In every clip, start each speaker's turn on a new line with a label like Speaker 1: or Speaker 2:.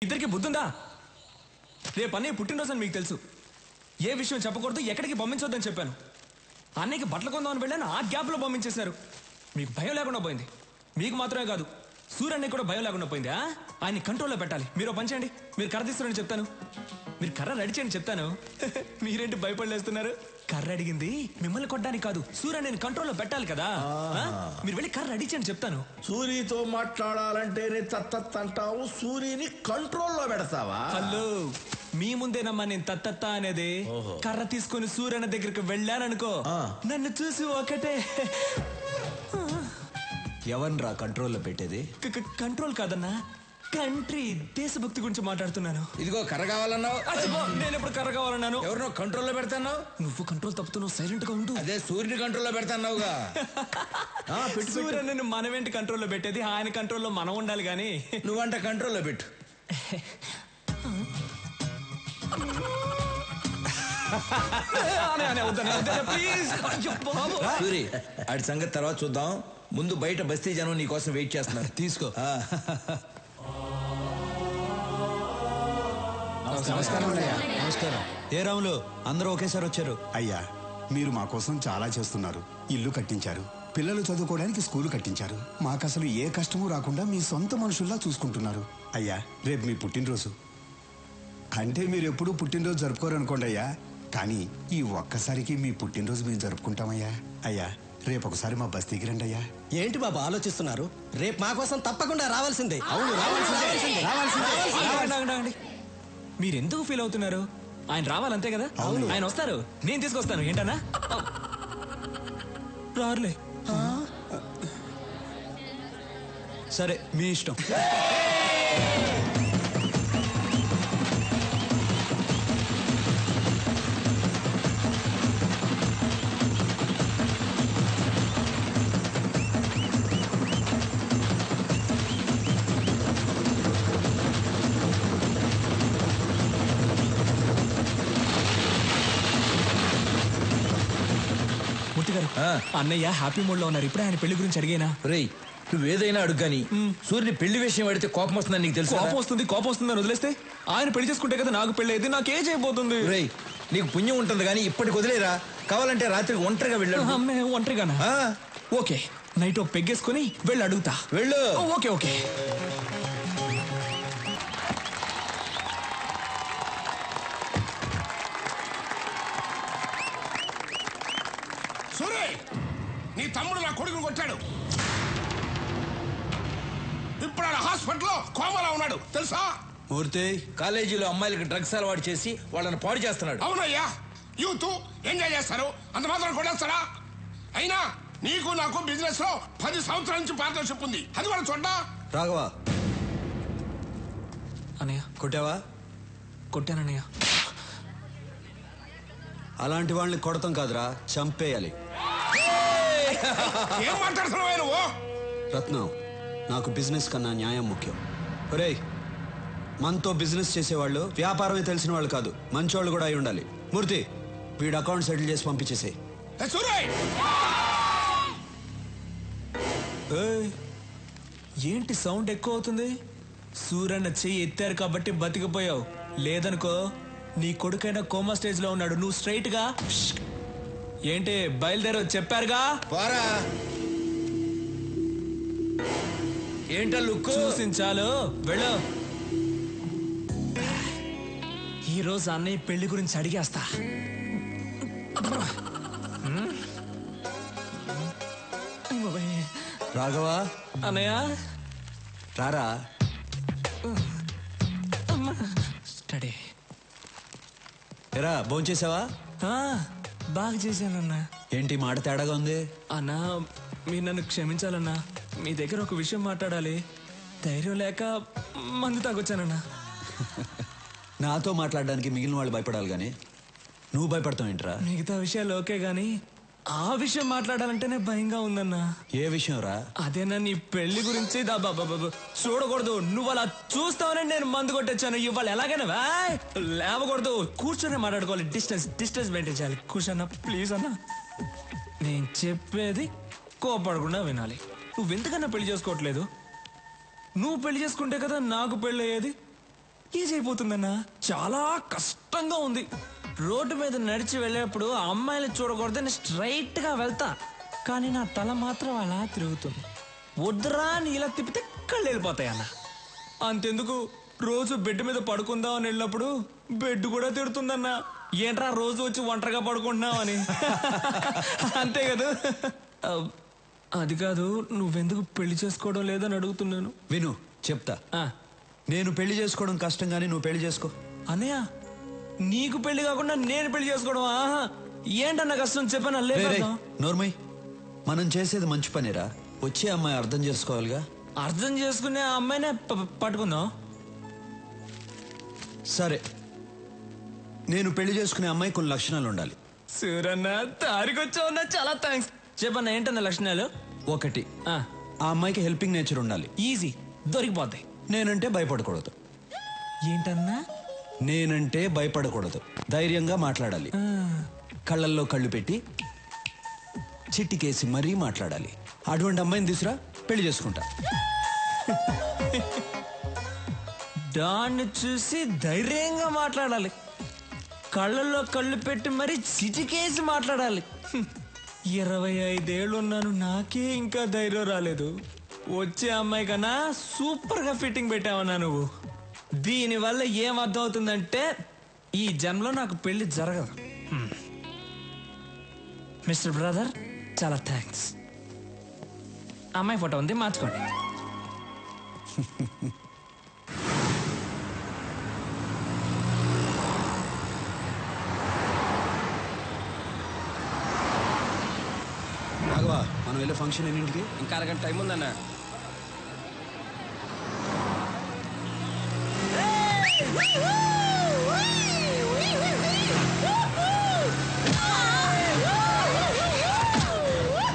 Speaker 1: ఇద్దరికి బుద్ధుందా? రేపు అన్నయ్య పుట్టినరోజు అని మీకు తెలుసు. ఏ విషయం చెప్పకూడదు, ఎక్కడికి పంపించొద్దని చెప్పాను. అన్నయ్యకి బట్టలు కొందామని వెళ్ళాను, ఆ గ్యాప్లో పంపించేశారు. మీకు భయం లేకుండా పోయింది. మీకు మాత్రమే కాదు, సూర్యన్నయ్య కూడా భయం లేకుండా పోయింది. ఆయన్ని కంట్రోల్లో పెట్టాలి. మీరు పని చేయండి, మీరు కర్ర తీస్తారని చెప్తాను, మీరు కర్ర రెడీ చేయండి చెప్తాను. మీరేంటి భయపడలేస్తున్నారు? కర్ర అడిగింది మిమ్మల్ని కొట్టడానికి కాదు, సూర్యన్నయ్యని కంట్రోల్లో పెట్టాలి కదా. మీరు వెళ్ళి కర్ర రెడీ చేయండి చెప్తాను.
Speaker 2: సూర్యతో మాట్లాడాలంటేనే తత్తత్ అంటావు, సూర్యని కంట్రోల్లో పెడతావా?
Speaker 1: హలో, మీ ముందేనమ్మా నేను తత్తత్త అనేది. కర్ర తీసుకుని సూర్యన్న దగ్గరికి వెళ్ళాననుకో, నన్ను చూసి ఒకటే.
Speaker 3: ఎవరిరా కంట్రోల్లో పెట్టేది?
Speaker 1: కంట్రోల్ కాదన్నా, కంట్రీ, దేశభక్తి గురించి మాట్లాడుతున్నాను.
Speaker 2: ఇదిగో కర్ర కావాలన్నావు.
Speaker 1: నేను ఎప్పుడు కర్ర కావాలన్నాను?
Speaker 2: ఎవరినో కంట్రోల్లో పెడతాన్నావు.
Speaker 1: నువ్వు కంట్రోల్ తప్పుతున్నావు, సైలెంట్ గా ఉండు.
Speaker 2: అదే సూర్యుని కంట్రోల్లో పెడతాన్నావుగా.
Speaker 1: సూర్యని మనమేంటి కంట్రోల్లో పెట్టేది, ఆయన కంట్రోల్లో మనం ఉండాలి గాని.
Speaker 2: నువ్వంట కంట్రోల్లో పెట్టు. సూరి, ఆడి సంగతి తర్వాత చూద్దాం. ముందు బయట బస్తీ జనం నీ కోసం వెయిట్ చేస్తున్నారు.
Speaker 3: తీసుకో. నమస్కారం. ఏ రాములు, అందరూ ఒకేసారి వచ్చారు?
Speaker 4: అయ్యా, మీరు మా కోసం చాలా చేస్తున్నారు. ఇల్లు కట్టించారు, పిల్లలు చదువుకోవడానికి స్కూలు కట్టించారు. మాకసలు ఏ కష్టమూ రాకుండా మీ సొంత మనుషుల్లా చూసుకుంటున్నారు. అయ్యా, రేపు మీ పుట్టినరోజు. అంటే మీరు ఎప్పుడూ పుట్టినరోజు జరుపుకోరనుకోండి అయ్యా, కానీ ఈ ఒక్కసారికి మీ పుట్టినరోజు మేము జరుపుకుంటామయ్యా. అయ్యా, రేపు ఒకసారి మా బస్తీకి రండి అయ్యా.
Speaker 5: ఏంటి బాబా ఆలోచిస్తున్నారు? రేపు మా కోసం తప్పకుండా రావాల్సిందే.
Speaker 4: అవును, రావాల్సిందే.
Speaker 1: మీరెందుకు ఫీల్ అవుతున్నారు? ఆయన రావాలంతే కదా. ఆయన వస్తారు, నేను తీసుకొస్తాను. ఏంటన్నా రారులే.
Speaker 3: సరే, మీ ఇష్టం.
Speaker 1: అన్నయ్య హ్యాపీ మూడ్ లో ఉన్నారు. ఇప్పుడే ఆయన పెళ్లి గురించి అడిగేనా?
Speaker 2: రేయ్, నువ్వేదైనా అడుగు గాని సూర్యుని పెళ్లి విషయం అడిగితే కోపం వస్తుందని నీకు తెలుసు.
Speaker 1: కోపం వస్తుందని వదిలేస్తే ఆయన పెళ్లి చేసుకుంటే కదా నాకు పెళ్లి అయితే నాకు ఏజ్ అయిపోతుంది.
Speaker 2: రేయ్, నీకు పుణ్యం ఉంటుంది కానీ ఇప్పటికి వదిలేరా. కావాలంటే రాత్రికి ఒంటరిగా వెళ్ళాడు.
Speaker 1: అమ్మే ఒంటరిగానా? ఓకే, నైట్ పెగ్గేసుకుని వెళ్ళి అడుగుతా.
Speaker 2: వెళ్ళు.
Speaker 1: Okay okay.
Speaker 6: నీ తమ్ముడు నా కొడుకుని కొట్టాడు. ఇప్పుడు హాస్పిటల్లో కోమాలో ఉన్నాడు తెలుసా?
Speaker 3: మూర్తి,
Speaker 2: కాలేజీలో అమ్మాయిలకి డ్రగ్స్ అలవాటు చేసి వాళ్ళని పాడు చేస్తున్నాడు.
Speaker 6: అవునయ్యా, యూత్ ఎంజాయ్ చేస్తారు, అంత మాత్రం కొట్టేస్తాడా? అయినా నీకు నాకు బిజినెస్ లో 10 సంవత్సరాల నుంచి పార్ట్నర్షిప్ ఉంది, అది కూడా చూడ్డా.
Speaker 3: రాఘవ,
Speaker 1: అన్నయ్య
Speaker 3: కొట్టావా?
Speaker 1: కొట్టానన్నయ్య.
Speaker 3: అలాంటి వాళ్ళని కొడతాం కాదురా, చంపేయాలి.
Speaker 6: ఏం మాట్లాడుతున్నావా నువ్వు?
Speaker 3: రత్నం, నాకు బిజినెస్ కన్నా న్యాయం ముఖ్యం. ఒరేయ్, మనతో బిజినెస్ చేసేవాళ్ళు వ్యాపారమే తెలిసిన వాళ్ళు కాదు, మంచోళ్ళు కూడా అయి ఉండాలి. మూర్తి, వీడు అకౌంట్ సెటిల్ చేసి పంపించేసే.
Speaker 1: ఏంటి సౌండ్ ఎక్కువ అవుతుంది? సూర్యన్న చెయ్యి ఎత్తారు కాబట్టి బతికిపోయావు, లేదనుకో నీ కొడుకైనా కోమా స్టేజ్ లో ఉన్నాడు. నువ్వు స్ట్రైట్ గా ఏంటి బయలుదేరో చెప్పారుగా.
Speaker 2: పోరా. ఏంటో లుక్
Speaker 1: చూసించాలు, వెళ్ళు. ఈ రోజు అన్నయ్య పెళ్లి గురించి అడిగేస్తా.
Speaker 3: రాఘవ,
Speaker 1: అన్నయ్య
Speaker 3: రారా.
Speaker 1: స్టడీ.
Speaker 3: ఎరా, భోంచేసావా?
Speaker 1: బాగా చేశానన్నా.
Speaker 3: ఏంటి మాట తేడాగా ఉంది?
Speaker 1: అన్నా, మీరు నన్ను క్షమించాలన్నా. మీ దగ్గర ఒక విషయం మాట్లాడాలి. ధైర్యం లేక మందు తాగొచ్చానన్నా.
Speaker 3: నాతో మాట్లాడడానికి మిగిలిన వాళ్ళు భయపడాలి గాని నువ్వు భయపడతావు ఏంట్రా?
Speaker 1: మిగతా విషయాలు ఓకే గాని ఆ విషయం మాట్లాడాలంటేనే భయంగా ఉందన్నా.
Speaker 3: ఏ విషయం రా?
Speaker 1: అదేనా నీ పెళ్లి గురించి. చూడకూడదు, నువ్వు అలా చూస్తావని నేను మందు కొట్టొచ్చాను. ఇవాళ ఎలాగైనా లేవకూడదు, కూర్చొని మాట్లాడుకోవాలి. డిస్టెన్స్ మెయింటైన్ చేయాలి. కూర్చోన్నా ప్లీజ్ అన్నా. నేను చెప్పేది కోపడకుండా వినాలి. నువ్వెంతకన్నా పెళ్లి చేసుకోవట్లేదు? నువ్వు పెళ్లి చేసుకుంటే కదా నాకు పెళ్లి అయ్యేది. ఏజ్ అయిపోతుందన్నా, చాలా కష్టంగా ఉంది. రోడ్డు మీద నడిచి వెళ్ళేటప్పుడు ఆ అమ్మాయిని చూడకూడదని స్ట్రైట్ గా వెళ్తా, కానీ నా తల మాత్రం అలా తిరుగుతుంది. వద్దురా అని ఇలా తిప్పితే కళ్ళు వెళ్ళిపోతాయి అన్న. అంతెందుకు, రోజు బెడ్ మీద పడుకుందాం అని వెళ్ళినప్పుడు బెడ్ కూడా తిడుతుందన్నా. ఏంట్రా రోజు వచ్చి ఒంటరిగా పడుకుంటున్నావు అని. అంతే కదా. అది కాదు, నువ్వెందుకు పెళ్లి చేసుకోవడం లేదని అడుగుతున్నాను.
Speaker 3: విను చెప్తా. నేను పెళ్లి చేసుకోవడం కష్టం కానీ నువ్వు పెళ్లి చేసుకో.
Speaker 1: అన్నయ్య, నీకు పెళ్లి కాకుండా నేను పెళ్లి చేసుకోవడం? ఆహా, ఏంటన్న కష్టం చెప్పాను. లేదు
Speaker 3: నోర్మయ్, మనం చేసేది మంచి పనిరా. వచ్చే అమ్మాయి అర్థం చేసుకోవాలిగా.
Speaker 1: అర్థం చేసుకునే ఆ అమ్మాయినే పట్టుకుందాం.
Speaker 3: సరే, నేను పెళ్లి చేసుకునే అమ్మాయి కొన్ని లక్షణాలు ఉండాలి.
Speaker 1: సూరన్న, తారికొచ్చావున్నా, చాలా థ్యాంక్స్. చెప్పన్న ఏంటన్న లక్షణాలు?
Speaker 3: 1, ఆ అమ్మాయికి హెల్పింగ్ నేచర్ ఉండాలి.
Speaker 1: ఈజీ, దొరికిపోతాయి.
Speaker 3: నేనంటే భయపడకూడదు.
Speaker 1: ఏంటన్నా?
Speaker 3: నేనంటే భయపడకూడదు, ధైర్యంగా మాట్లాడాలి. కళ్ళల్లో కళ్ళు పెట్టి చిట్టికేసి మరీ మాట్లాడాలి. అటువంటి అమ్మాయిని తీసురా, పెళ్లి చేసుకుంటా.
Speaker 1: దాన్ని చూసి ధైర్యంగా మాట్లాడాలి, కళ్ళల్లో కళ్ళు పెట్టి మరీ చిటికేసి మాట్లాడాలి. 25 ఏళ్ళున్నాను, నాకే ఇంకా ధైర్యం రాలేదు. వచ్చే అమ్మాయి కన్నా సూపర్ గా ఫిట్టింగ్ పెట్టావన్నా నువ్వు. దీనివల్ల ఏం అర్థం అవుతుందంటే ఈ జన్మలో నాకు పెళ్లి జరగదు. మిస్టర్ బ్రదర్, చాలా థ్యాంక్స్. అమ్మాయి ఫోటో ఉంది, మార్చుకోండి.
Speaker 3: రాఘవా, మనం వెళ్ళే ఫంక్షన్ ఎన్నింటికి?
Speaker 5: ఇంకా అరగంట టైం ఉందన్న.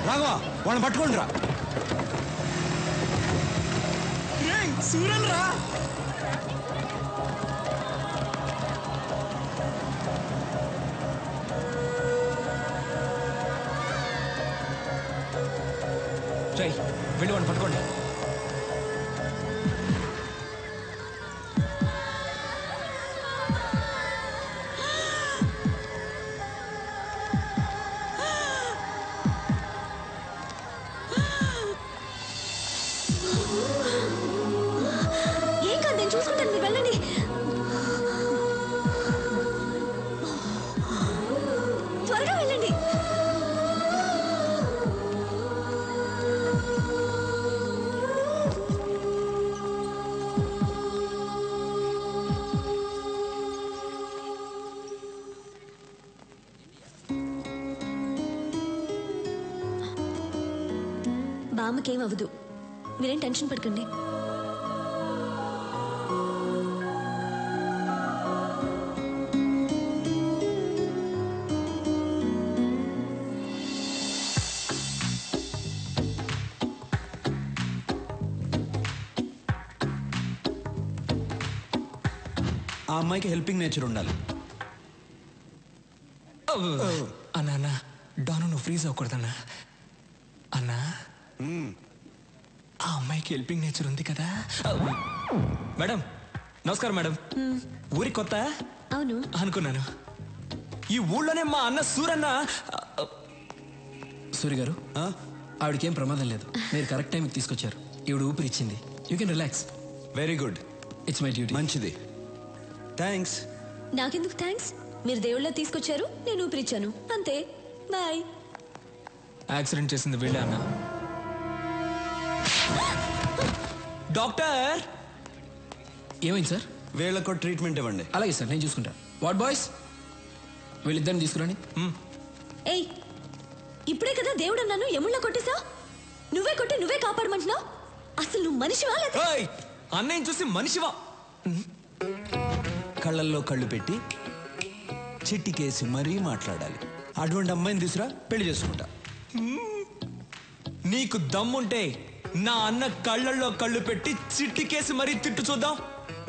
Speaker 3: రాఘవా, వాళ్ళని పట్టుకోండి రా.
Speaker 1: సూరన్ రా. వెళ్ళి వాడిని పట్టుకోండి.
Speaker 7: ఏం కాదు, నేను చూసుకుంటాను, మీరు వెళ్ళండి. త్వరగా వెళ్ళండి. బామ్మకేం అవ్వదు, మీరేం టెన్షన్ పడకండి.
Speaker 3: ఆ అమ్మాయికి హెల్పింగ్ నేచర్ ఉండాలి.
Speaker 1: అన్నా అన్నా, డాను నువ్వు ఫ్రీజ్ అవ్వకూడదన్నా. అన్నా, ఆ అమ్మాయికి హెల్పింగ్ నేచర్ ఉంది కదా. మేడం నమస్కారం. మేడం, ఊరికి కొత్త?
Speaker 7: అవును
Speaker 1: అనుకున్నాను. ఈ ఊళ్ళోనే మా అన్న సూరన్న.
Speaker 5: సూర్య గారు, ఆవిడకేం ప్రమాదం లేదు. మీరు కరెక్ట్ టైంకి తీసుకొచ్చారు. ఈవిడ ఊపిరిచ్చింది. You can relax.
Speaker 3: Very good,
Speaker 5: it's my duty.
Speaker 3: మంచిది, థ్యాంక్స్.
Speaker 7: నాకెందుకు థ్యాంక్స్? మీరు దేవుళ్ళ తీసుకొచ్చారు, నేను ఊపిరిచ్చాను, అంతే. బాయ్.
Speaker 1: యాక్సిడెంట్ చేసింది వీళ్ళే అన్న. డాక్టర్,
Speaker 5: ఏమైంది సార్?
Speaker 3: వీళ్ళకు ట్రీట్మెంట్ ఇవ్వండి.
Speaker 5: అలాగే సార్, నేను చూసుకుంటా. వాట్ బాయ్స్, వీళ్ళిద్దరిని తీసుకురండి.
Speaker 7: ఏయ్, ఇప్పుడే కదా దేవుడు అన్నాను, ఎముళ్ళ కొట్టేసా? నువ్వే కొట్టి నువ్వే కాపాడమంటున్నావు. అసలు నువ్వు మనిషివా లేదా?
Speaker 1: అన్నయ్య చూసి మనిషివా?
Speaker 3: కళ్ళల్లో కళ్ళు పెట్టి చిట్టికేసి మరీ మాట్లాడాలి. అటువంటి అమ్మాయిని తీసురా, పెళ్లి చేసుకుంటా.
Speaker 1: నీకు దమ్ముంటే నా అన్న కళ్ళల్లో కళ్ళు పెట్టి చిట్టికేసి మరీ తిట్టు చూద్దాం.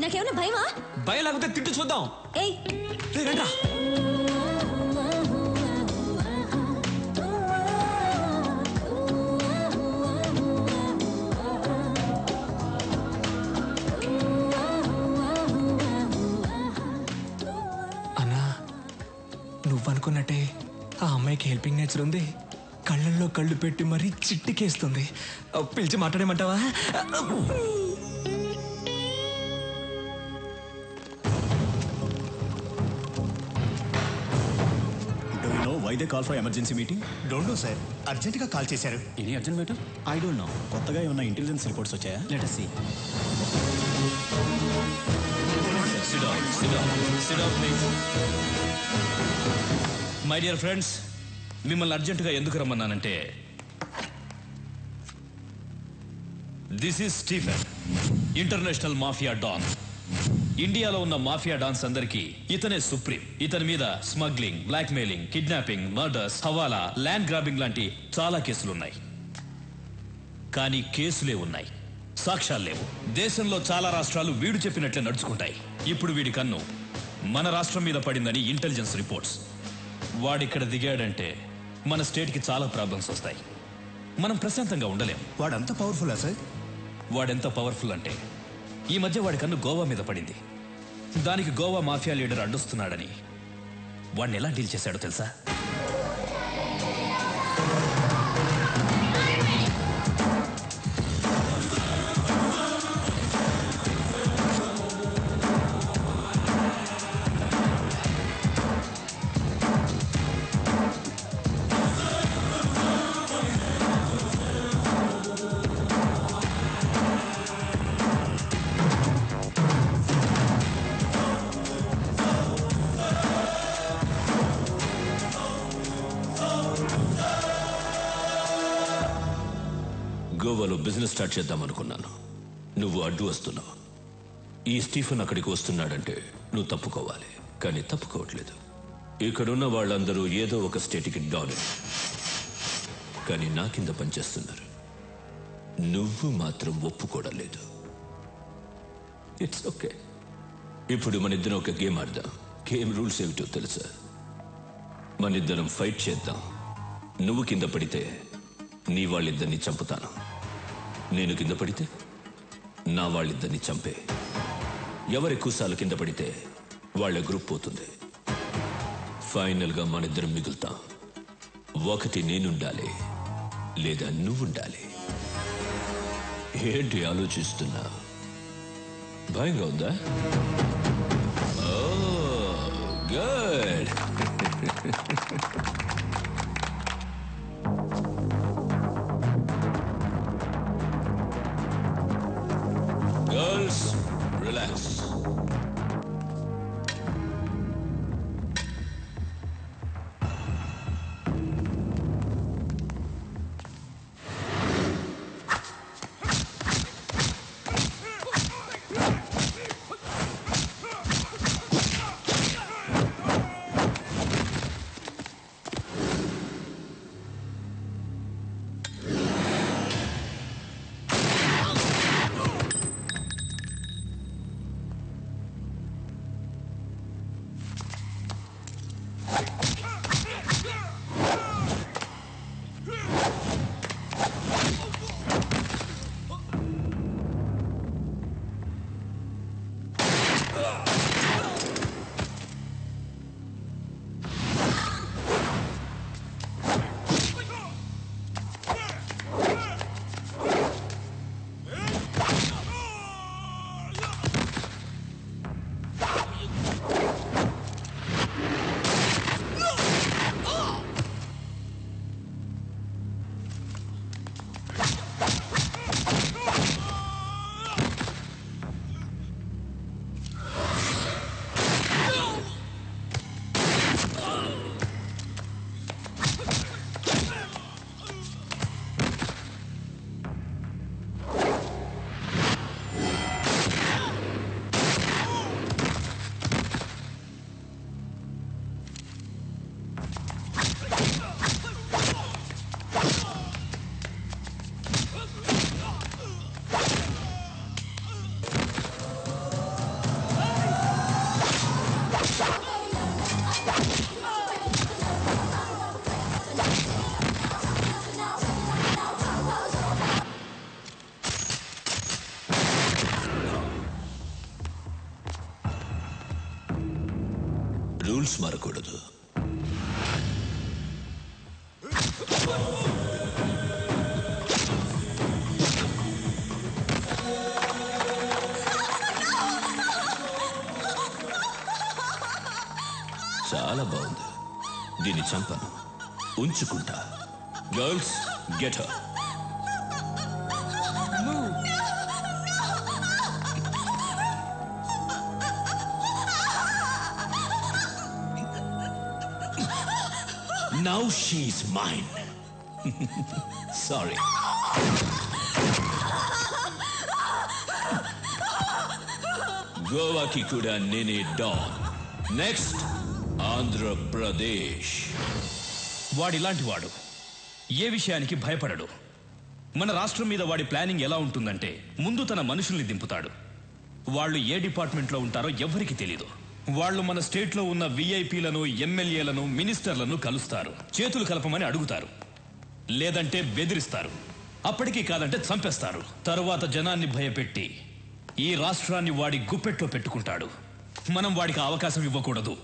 Speaker 7: నాకేమైనా భయమా?
Speaker 1: భయం లేకపోతే తిట్టు చూద్దాం.
Speaker 7: ఏయ్,
Speaker 1: రండ్రా. నువ్వు అనుకున్నట్టే ఆ అమ్మాయికి హెల్పింగ్ నేచర్ ఉంది. కళ్ళల్లో కళ్ళు పెట్టి మరీ చిట్టికేస్తుంది. పిలిచి మాట్లాడేమంటావా?
Speaker 8: Why they call for emergency meeting?
Speaker 4: Don't know sir, అర్జెంటుగా కాల్ చేశారు.
Speaker 8: Any urgent matter? I don't know. కొత్తగా ఏమైనా ఇంటెలిజెన్స్ రిపోర్ట్స్ వచ్చాయా? Let us see.
Speaker 9: Sit down, please. My dear friends, మిమ్మల్ని అర్జెంటుగా ఎందుకు రమ్మన్నానంటే, this is Stephen, international mafia don. ఇండియాలో ఉన్న మాఫియా డాన్స్ అందరికీ ఇతనే సుప్రీం. ఇతని మీద smuggling, blackmailing, kidnapping, murders, hawala, land grabbing లాంటి చాలా కేసులున్నాయి. కానీ కేసులే ఉన్నాయి, సాక్ష్యాలు లేవు. దేశంలో చాలా రాష్ట్రాలు వీడు చెప్పినట్లే నడుచుకుంటాయి. ఇప్పుడు వీడి కన్ను మన రాష్ట్రం మీద పడిందని ఇంటెలిజెన్స్ రిపోర్ట్స్. వాడిక్కడ దిగాడంటే మన స్టేట్కి చాలా ప్రాబ్లమ్స్ వస్తాయి. మనం ప్రశాంతంగా ఉండలేం.
Speaker 4: వాడంత పవర్ఫుల్లా సార్?
Speaker 9: వాడెంత పవర్ఫుల్ అంటే, ఈ మధ్య వాడి కన్ను గోవా మీద పడింది. దానికి గోవా మాఫియా లీడర్ అడ్డొస్తున్నాడని వాడిని ఎలా డీల్ చేశాడో తెలుసా? గోవాలో బిజినెస్ స్టార్ట్ చేద్దాం అనుకున్నాను. నువ్వు అడ్డు వస్తున్నావు. ఈ స్టీఫెన్ అక్కడికి వస్తున్నాడంటే నువ్వు తప్పుకోవాలి. కానీ తప్పుకోవట్లేదు. ఇక్కడున్న వాళ్ళందరూ ఏదో ఒక స్టేట్కి డాన్, కానీ నా కింద పనిచేస్తున్నారు. నువ్వు మాత్రం ఒప్పుకోవడం లేదు. It's okay. ఇప్పుడు మన ఇద్దరం ఒక గేమ్ ఆడదాం. గేమ్ రూల్స్ ఏమిటో తెలుసా? మన ఇద్దరం ఫైట్ చేద్దాం. నువ్వు కింద పడితే నీ వాళ్ళిద్దరిని చంపుతాను. నేను కింద పడితే నా వాళ్ళిద్దరిని చంపే. ఎవరి ఎక్కువసార్లు కింద పడితే వాళ్ళ గ్రూప్ పోతుంది. ఫైనల్గా మనిద్దరం మిగులుతాం. ఒకటి నేనుండాలి, లేదా నువ్వుండాలి. ఏంటి ఆలోచిస్తున్నా? భయంగా ఉందా? గుడ్. Girls, relax. రూల్స్ మారకూడదు. చాలా బాగుంది. దీన్ని చంపను, ఉంచుకుంటా. Girls, get her. Now she's mine. Sorry. గోవాకి కూడా నేనే డాన్. నెక్స్ట్ ఆంధ్రప్రదేశ్.
Speaker 10: వాడిలాంటి వాడు ఏ విషయానికి భయపడడు. మన రాష్ట్రం మీద వాడి ప్లానింగ్ ఎలా ఉంటుందంటే, ముందు తన మనుషుల్ని దింపుతాడు. వాళ్ళు ఏ డిపార్ట్మెంట్లో ఉంటారో ఎవ్వరికి తెలీదు. వాళ్ళు మన స్టేట్లో ఉన్న విఐపీలను, ఎమ్మెల్యేలను, మినిస్టర్లను కలుస్తారు. చేతులు కలపమని అడుగుతారు, లేదంటే బెదిరిస్తారు. అప్పటికీ కాదంటే చంపేస్తారు. తరువాత జనాన్ని భయపెట్టి ఈ రాష్ట్రాన్ని వాడి గుప్పెట్లో పెట్టుకుంటాడు. మనం వాడికి అవకాశం ఇవ్వకూడదు.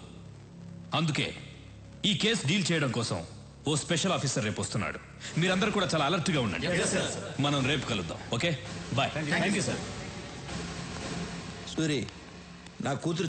Speaker 10: అందుకే ఈ కేసు డీల్ చేయడం కోసం ఓ స్పెషల్ ఆఫీసర్ రేపు వస్తున్నాడు. మీరందరూ కూడా చాలా అలర్ట్ గా ఉండండి. మనం రేపు కలుద్దాం. Okay, bye.
Speaker 5: Thank you sir.
Speaker 2: Suri, నా కూతురు